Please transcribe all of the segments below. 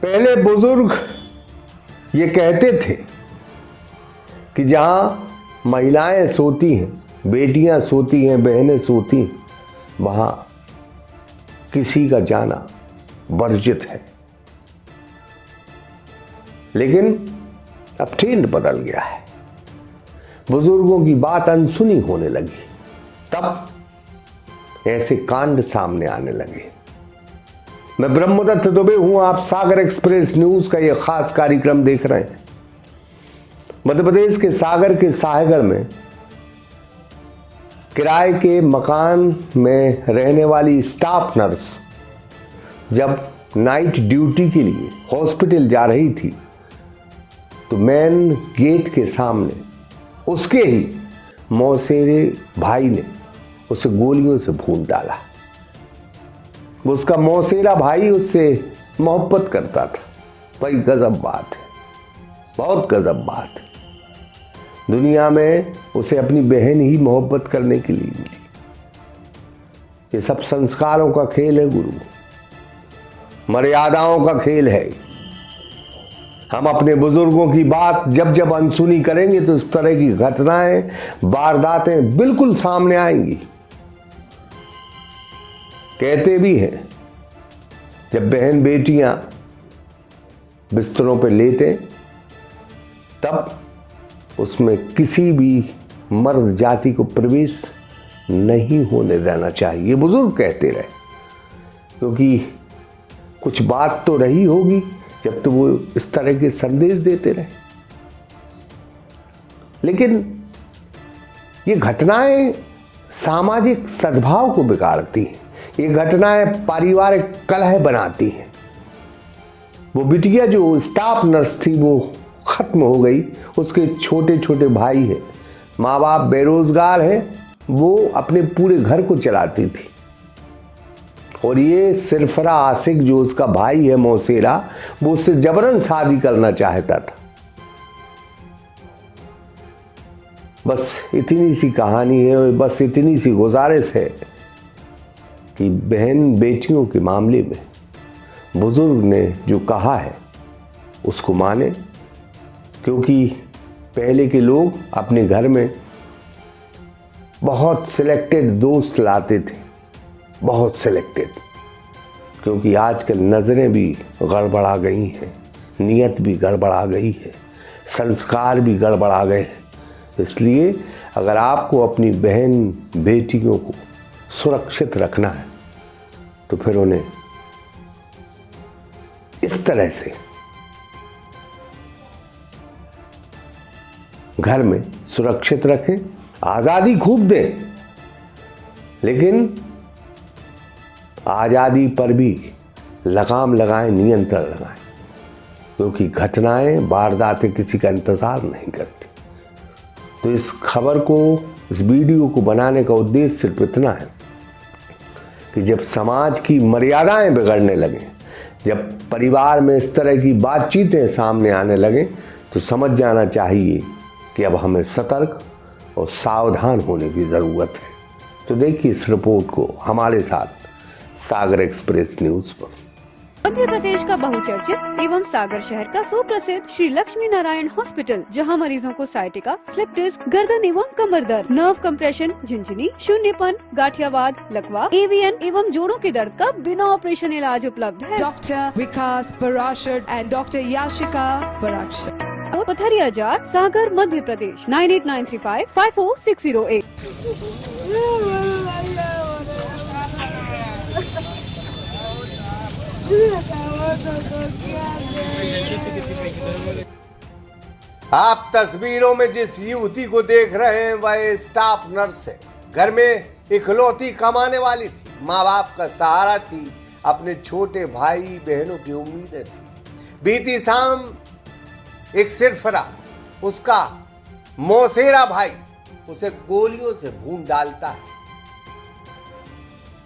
पहले बुजुर्ग ये कहते थे कि जहां महिलाएं सोती हैं, बेटियां सोती हैं, बहनें सोती हैं, वहां किसी का जाना वर्जित है। लेकिन अब ट्रेंड बदल गया है, बुजुर्गों की बात अनसुनी होने लगी, तब ऐसे कांड सामने आने लगे। मैं ब्रह्मदत्त दुबे हूं, आप सागर एक्सप्रेस न्यूज का यह खास कार्यक्रम देख रहे हैं। मध्य प्रदेश के सागर के साहेगढ़ में किराए के मकान में रहने वाली स्टाफ नर्स जब नाइट ड्यूटी के लिए हॉस्पिटल जा रही थी तो मेन गेट के सामने उसके ही मौसेरे भाई ने उसे गोलियों से भून डाला। उसका मौसेरा भाई उससे मोहब्बत करता था। भाई गजब बात है, बहुत गजब बात है। दुनिया में उसे अपनी बहन ही मोहब्बत करने के लिए मिली। ये सब संस्कारों का खेल है गुरु, मर्यादाओं का खेल है। हम अपने बुजुर्गों की बात जब जब अनसुनी करेंगे तो इस तरह की घटनाएं, वारदातें बिल्कुल सामने आएंगी। कहते भी हैं जब बहन बेटियां बिस्तरों पर लेते तब उसमें किसी भी मर्द जाति को प्रवेश नहीं होने देना चाहिए, बुजुर्ग कहते रहे। क्योंकि कुछ बात तो रही होगी जब तो वो इस तरह के संदेश देते रहे। लेकिन ये घटनाएं सामाजिक सद्भाव को बिगाड़ती हैं, ये घटनाएं पारिवारिक कलह बनाती हैं। वो बिटिया जो स्टाफ नर्स थी वो खत्म हो गई, उसके छोटे छोटे भाई हैं, माँ बाप बेरोजगार हैं, वो अपने पूरे घर को चलाती थी। और ये सिरफरा आशिक जो उसका भाई है मौसेरा, वो उससे जबरन शादी करना चाहता था। बस इतनी सी कहानी है, बस इतनी सी गुजारिश है कि बहन बेटियों के मामले में बुजुर्ग ने जो कहा है उसको माने। क्योंकि पहले के लोग अपने घर में बहुत सिलेक्टेड दोस्त लाते थे, बहुत सिलेक्टेड। क्योंकि आजकल नज़रें भी गड़बड़ा गई हैं, नीयत भी गड़बड़ा गई है, संस्कार भी गड़बड़ा गए हैं। इसलिए अगर आपको अपनी बहन बेटियों को सुरक्षित रखना है तो फिर उन्हें इस तरह से घर में सुरक्षित रखें, आज़ादी खूब दें, लेकिन आज़ादी पर भी लगाम लगाएं, नियंत्रण लगाएं। क्योंकि घटनाएं, वारदातें किसी का इंतज़ार नहीं करती। तो इस खबर को, इस वीडियो को बनाने का उद्देश्य सिर्फ इतना है कि जब समाज की मर्यादाएं बिगड़ने लगें, जब परिवार में इस तरह की बातचीतें सामने आने लगें, तो समझ जाना चाहिए कि अब हमें सतर्क और सावधान होने की ज़रूरत है। तो देखिए इस रिपोर्ट को हमारे साथ सागर एक्सप्रेस न्यूज पर। मध्य प्रदेश का बहुचर्चित एवं सागर शहर का सुप्रसिद्ध श्री लक्ष्मी नारायण हॉस्पिटल, जहां मरीजों को साइटिका, स्लिप डिस्क, गर्दन एवं कमर दर्द, नर्व कंप्रेशन, झिंझनी, शून्यपन, गाठियावाद, लकवा, एवीएन एवं जोड़ों के दर्द का बिना ऑपरेशन इलाज उपलब्ध है। Doctor Vikas Parashar and doctor Yashika Parashar और पथरिया जार, सागर, मध्य प्रदेश 9893554608। आप तस्वीरों में जिस युवती को देख रहे हैं वह स्टाफ नर्स है। घर में इकलौती कमाने वाली थी, माँ बाप का सहारा थी, अपने छोटे भाई बहनों की उम्मीदें थी। बीती शाम एक सिरफरा, उसका मौसेरा भाई उसे गोलियों से भून डालता है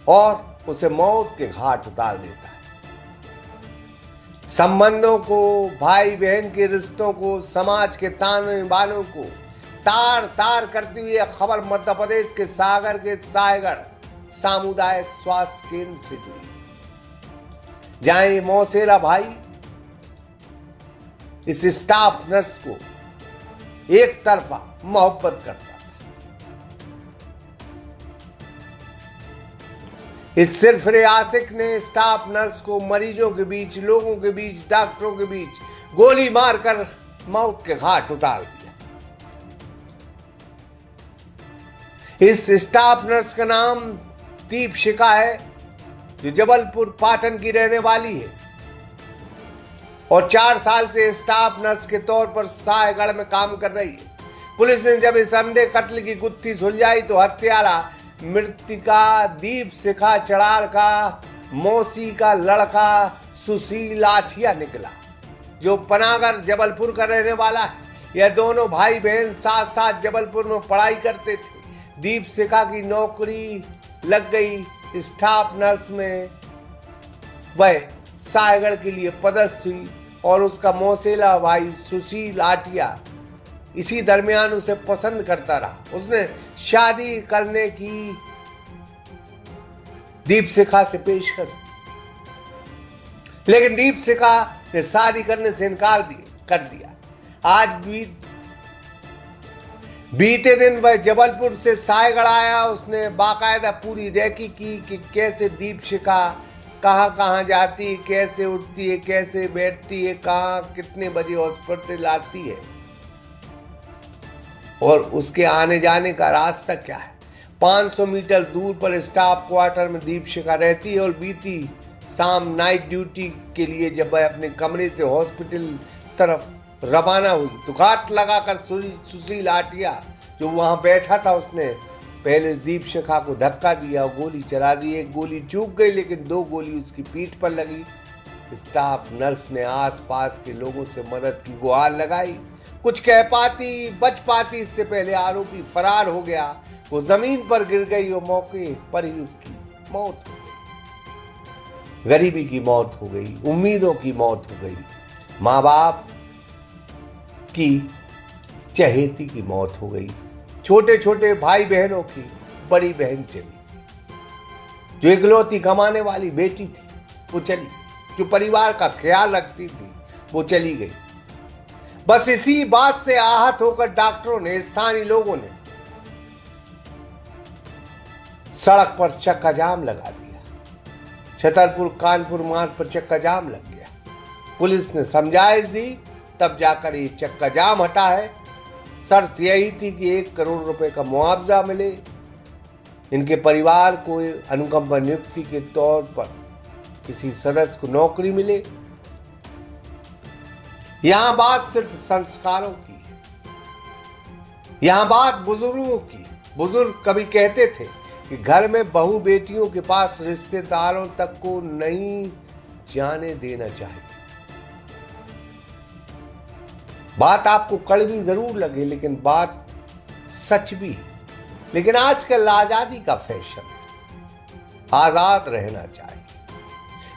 और उसे मौत के घाट उतार देता है। संबंधों को, भाई बहन के रिश्तों को, समाज के ताने बानों को तार तार करती हुई यह खबर मध्य प्रदेश के सागर के सायगढ़ सामुदायिक स्वास्थ्य केंद्र से जुड़ी, जहां ये मौसेला भाई इस स्टाफ नर्स को एक तरफा मोहब्बत करता था। इस सिरफिरे आशिक ने स्टाफ नर्स को मरीजों के बीच, लोगों के बीच, डॉक्टरों के बीच गोली मारकर मौत के घाट उतार दिया। इस स्टाफ नर्स का नाम दीपशिखा है, जो जबलपुर पाटन की रहने वाली है और 4 साल से स्टाफ नर्स के तौर पर सायगढ़ में काम कर रही है। पुलिस ने जब इस अंधे कत्ल की गुत्थी सुलझाई तो हत्यारा मृतिका दीपशिखा चड़ार का मौसी का लड़का सुशील आठिया निकला, जो पनागर जबलपुर का रहने वाला है। यह दोनों भाई बहन साथ साथ जबलपुर में पढ़ाई करते थे। दीपशिखा की नौकरी लग गई स्टाफ नर्स में, वह सायगढ़ के लिए पदस्थ हुई और उसका मौसेला भाई सुशील आठिया इसी दरमियान उसे पसंद करता रहा। उसने शादी करने की दीपशिखा से पेशकश की, लेकिन दीपशिखा ने शादी करने से इनकार कर दिया। आज भी बीते दिन वह जबलपुर से सायगढ़ आया। उसने बाकायदा पूरी रेकी की कि कैसे दीपशिखा कहाँ कहाँ जाती है, कैसे उठती है, कैसे बैठती है, कहाँ कितने बजे हॉस्पिटल आती है और उसके आने जाने का रास्ता क्या है। 500 मीटर दूर पर स्टाफ क्वार्टर में दीपशिखा रहती है और बीती शाम नाइट ड्यूटी के लिए जब वह अपने कमरे से हॉस्पिटल तरफ रवाना हुई तो घात लगाकर सुशील आठिया जो वहां बैठा था, उसने पहले दीपशिखा को धक्का दिया और गोली चला दी। एक गोली चूक गई लेकिन 2 गोली उसकी पीठ पर लगी। स्टाफ नर्स ने आसपास के लोगों से मदद की गुहार लगाई, कुछ कह पाती, बच पाती, इससे पहले आरोपी फरार हो गया। वो जमीन पर गिर गई और मौके पर ही उसकी मौत हो गई। गरीबी की मौत हो गई, उम्मीदों की मौत हो गई, माँ बाप की चहेती की मौत हो गई, छोटे छोटे भाई बहनों की बड़ी बहन चली, जो इकलौती कमाने वाली बेटी थी वो चली, जो परिवार का ख्याल रखती थी वो चली गई। बस इसी बात से आहत होकर डॉक्टरों ने, स्थानीय लोगों ने सड़क पर चक्का जाम लगा दिया। छतरपुर कानपुर मार्ग पर चक्का जाम लग गया। पुलिस ने समझाइश दी, तब जाकर ये चक्का जाम हटा है। शर्त यही थी कि 1 करोड़ रुपए का मुआवजा मिले, इनके परिवार को अनुकंपा नियुक्ति के तौर पर किसी सदस्य को नौकरी मिले। यहां बात सिर्फ संस्कारों की है, यहां बात बुजुर्गों की। बुजुर्ग कभी कहते थे कि घर में बहू बेटियों के पास रिश्तेदारों तक को नहीं जाने देना चाहिए। बात आपको कड़वी जरूर लगे लेकिन बात सच भी है। लेकिन आजकल आजादी का फैशन, आजाद रहना चाहिए।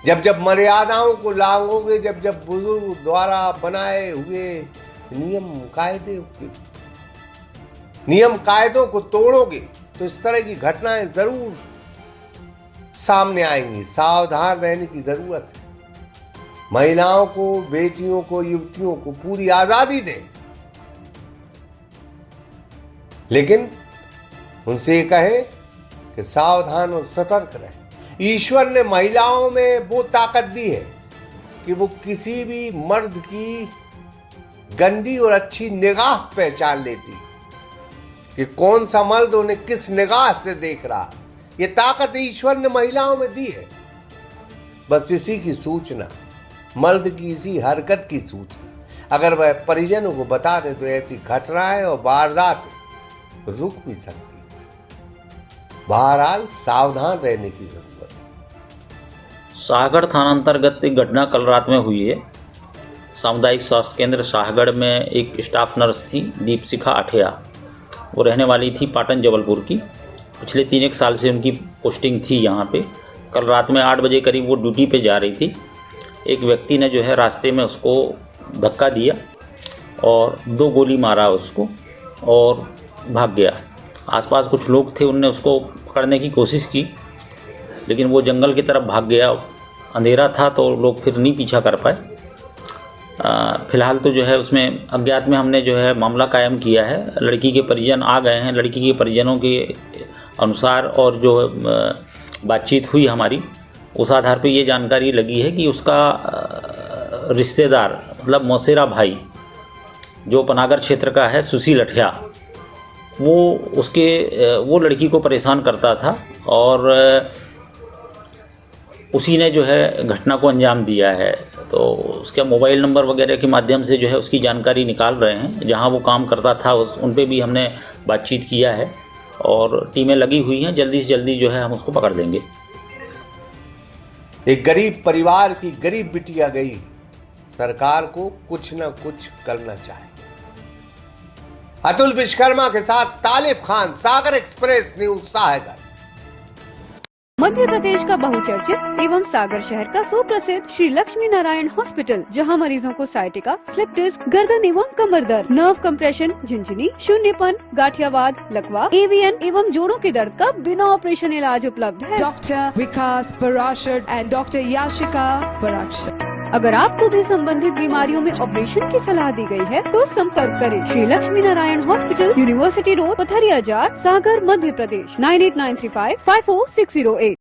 जब जब मर्यादाओं को लांघोगे, जब जब बुजुर्ग द्वारा बनाए हुए नियम कायदों को तोड़ोगे तो इस तरह की घटनाएं जरूर सामने आएंगी। सावधान रहने की जरूरत है। महिलाओं को, बेटियों को, युवतियों को पूरी आजादी दें, लेकिन उनसे कहे कि सावधान और सतर्क रहें। ईश्वर ने महिलाओं में वो ताकत दी है कि वो किसी भी मर्द की गंदी और अच्छी निगाह पहचान लेती कि कौन सा मर्द उन्हें किस निगाह से देख रहा। ये ताकत ईश्वर ने महिलाओं में दी है। बस इसी की सूचना, मर्द की इसी हरकत की सूचना अगर वह परिजनों को बता दे तो ऐसी घटनाएं और वारदातें रुक भी सकती। बहरहाल सावधान रहने की जरूरत है। शाहगढ़ थाना अंतर्गत एक घटना कल रात में हुई है। सामुदायिक स्वास्थ्य केंद्र शाहगढ़ में एक स्टाफ नर्स थी दीपशिखा आठिया। वो रहने वाली थी पाटन जबलपुर की। पिछले 3-1 साल से उनकी पोस्टिंग थी यहाँ पे। कल रात में 8 बजे करीब वो ड्यूटी पे जा रही थी। एक व्यक्ति ने जो है रास्ते में उसको धक्का दिया और 2 गोली मारा उसको और भाग गया। आसपास कुछ लोग थे, उनने उसको पकड़ने की कोशिश की, लेकिन वो जंगल की तरफ भाग गया। अंधेरा था तो लोग फिर नहीं पीछा कर पाए। फ़िलहाल तो जो है उसमें अज्ञात में हमने जो है मामला कायम किया है। लड़की के परिजन आ गए हैं। लड़की के परिजनों के अनुसार और जो बातचीत हुई हमारी, उस आधार पे ये जानकारी लगी है कि उसका रिश्तेदार मतलब मौसेरा भाई जो पनागर क्षेत्र का है, सुशील अठिया, वो लड़की को परेशान करता था और उसी ने जो है घटना को अंजाम दिया है। तो उसके मोबाइल नंबर वगैरह के माध्यम से जो है उसकी जानकारी निकाल रहे हैं। जहां वो काम करता था उन पे भी हमने बातचीत किया है और टीमें लगी हुई हैं। जल्दी से जल्दी जो है हम उसको पकड़ लेंगे। एक गरीब परिवार की गरीब बिटिया गई, सरकार को कुछ न कुछ करना चाहिए। अतुल विश्वकर्मा के साथ तालिब खान, सागर एक्सप्रेस न्यूज, साहेबगंज। मध्य प्रदेश का बहुचर्चित एवं सागर शहर का सुप्रसिद्ध श्री लक्ष्मी नारायण हॉस्पिटल, जहां मरीजों को साइटिका, स्लिप डिस्क, गर्दन एवं कमर दर्द, नर्व कंप्रेशन, झिंझनी, शून्यपन, गाठियावाद, लकवा, एवीएन एवं जोड़ों के दर्द का बिना ऑपरेशन इलाज उपलब्ध है। Dr. Vikas Parashar and Dr. Yashika Parashar. अगर आपको भी संबंधित बीमारियों में ऑपरेशन की सलाह दी गई है तो संपर्क करें Shri Lakshmi Narayan hospital, university road, Pathariya Jar, Sagar, Madhya Pradesh 9893554608।